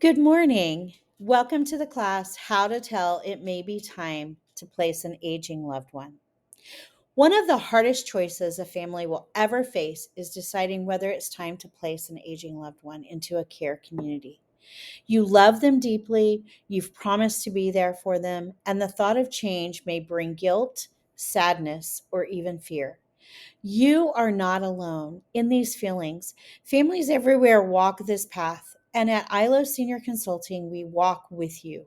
Good morning. Welcome to the class, How to Tell It May Be Time to Place an Aging Loved One. One of the hardest choices a family will ever face is deciding whether it's time to place an aging loved one into a care community. You love them deeply, you've promised to be there for them, and the thought of change may bring guilt, sadness, or even fear. You are not alone in these feelings. Families everywhere walk this path, and at ILO Senior Consulting, we walk with you.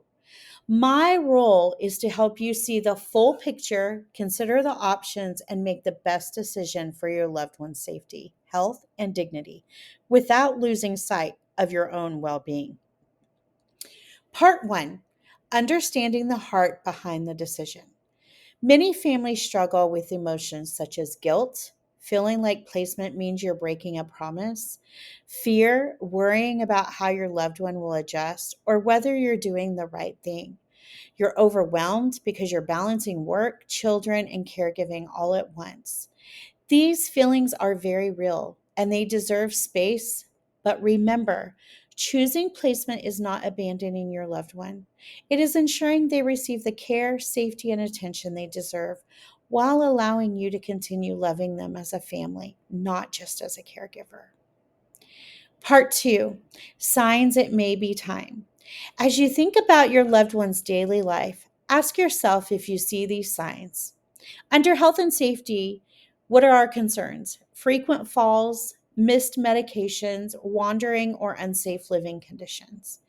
My role is to help you see the full picture, consider the options, and make the best decision for your loved one's safety, health, and dignity without losing sight of your own well being. Part one, understanding the heart behind the decision. Many families struggle with emotions such as guilt, feeling like placement means you're breaking a promise, fear, worrying about how your loved one will adjust, or whether you're doing the right thing. You're overwhelmed because you're balancing work, children, and caregiving all at once. These feelings are very real and they deserve space. But remember, choosing placement is not abandoning your loved one. It is ensuring they receive the care, safety, and attention they deserve while allowing you to continue loving them as a family, not just as a caregiver. Part two, signs it may be time. As you think about your loved one's daily life, ask yourself if you see these signs. Under health and safety, what are our concerns? Frequent falls, missed medications, wandering, or unsafe living conditions.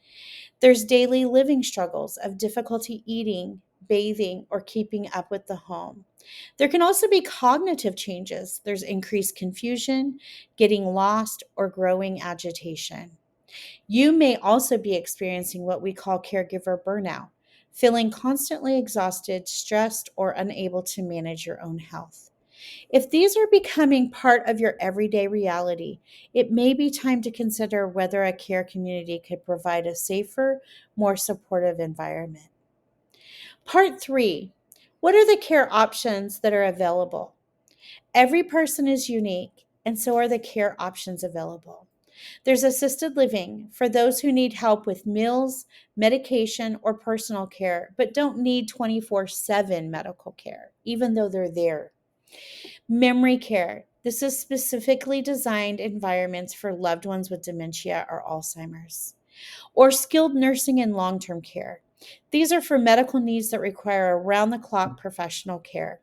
There's daily living struggles of difficulty eating, bathing, or keeping up with the home. There can also be cognitive changes. There's increased confusion, getting lost, or growing agitation. You may also be experiencing what we call caregiver burnout, feeling constantly exhausted, stressed, or unable to manage your own health. If these are becoming part of your everyday reality, it may be time to consider whether a care community could provide a safer, more supportive environment. Part three, what are the care options that are available? Every person is unique, and so are the care options available. There's assisted living for those who need help with meals, medication, or personal care, but don't need 24/7 medical care, even though they're there. Memory care. This is specifically designed environments for loved ones with dementia or Alzheimer's. Or skilled nursing and long term care. These are for medical needs that require around the clock professional care.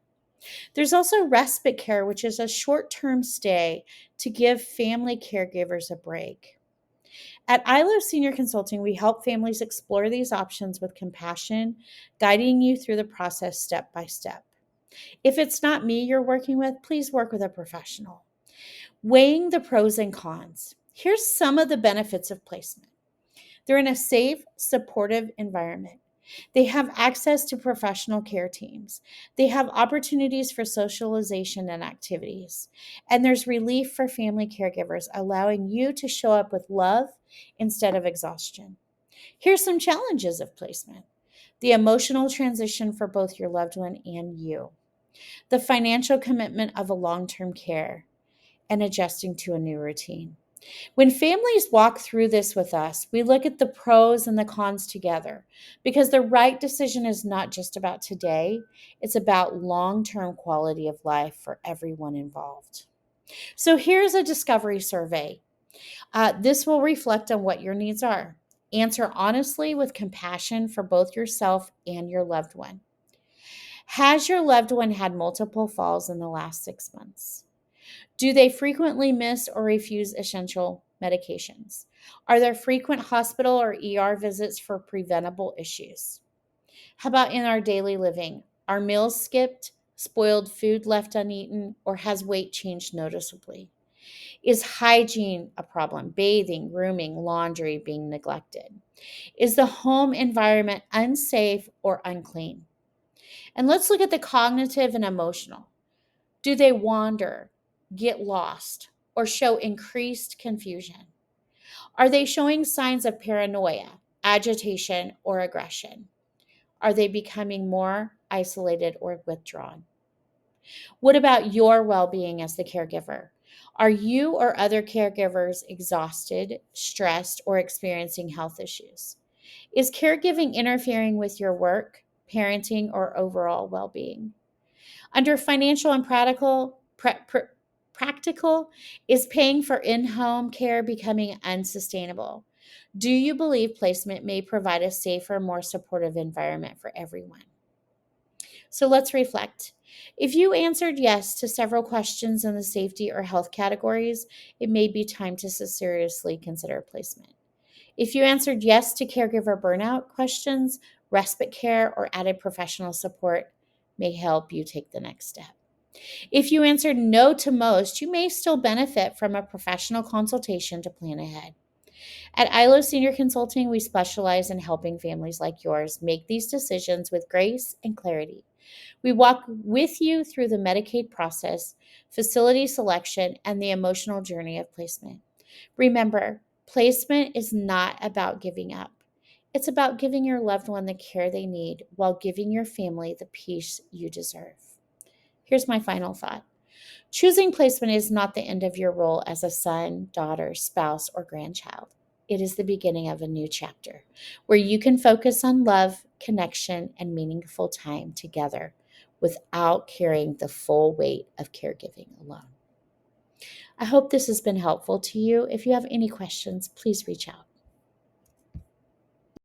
There's also respite care, which is a short term stay to give family caregivers a break. At ILO Senior Consulting, we help families explore these options with compassion, guiding you through the process step by step. If it's not me you're working with, please work with a professional. Weighing the pros and cons. Here's some of the benefits of placement. They're in a safe, supportive environment. They have access to professional care teams. They have opportunities for socialization and activities. And there's relief for family caregivers, allowing you to show up with love instead of exhaustion. Here's some challenges of placement: the emotional transition for both your loved one and you, the financial commitment of a long term care, and adjusting to a new routine. When families walk through this with us, we look at the pros and the cons together because the right decision is not just about today, it's about long term quality of life for everyone involved. So here's a discovery survey. This will reflect on what your needs are. Answer honestly with compassion for both yourself and your loved one. Has your loved one had multiple falls in the last 6 months? Do they frequently miss or refuse essential medications? Are there frequent hospital or ER visits for preventable issues? How about in our daily living? Are meals skipped, spoiled food left uneaten, or has weight changed noticeably? Is hygiene a problem? Bathing, grooming, laundry being neglected? Is the home environment unsafe or unclean? And let's look at the cognitive and emotional. Do they wander, get lost, or show increased confusion? Are they showing signs of paranoia, agitation, or aggression? Are they becoming more isolated or withdrawn? What about your well being as the caregiver? Are you or other caregivers exhausted, stressed, or experiencing health issues? Is caregiving interfering with your work, parenting, or overall well being? Under financial and practical, is paying for in home care becoming unsustainable? Do you believe placement may provide a safer, more supportive environment for everyone? So let's reflect. If you answered yes to several questions in the safety or health categories, it may be time to seriously consider placement. If you answered yes to caregiver burnout questions, respite care or added professional support may help you take the next step. If you answered no to most, you may still benefit from a professional consultation to plan ahead. At ILO Senior Consulting, we specialize in helping families like yours make these decisions with grace and clarity. We walk with you through the Medicaid process, facility selection, and the emotional journey of placement. Remember, placement is not about giving up. It's about giving your loved one the care they need while giving your family the peace you deserve. Here's my final thought. Choosing placement is not the end of your role as a son, daughter, spouse, or grandchild. It is the beginning of a new chapter where you can focus on love, connection, and meaningful time together without carrying the full weight of caregiving alone. I hope this has been helpful to you. If you have any questions, please reach out.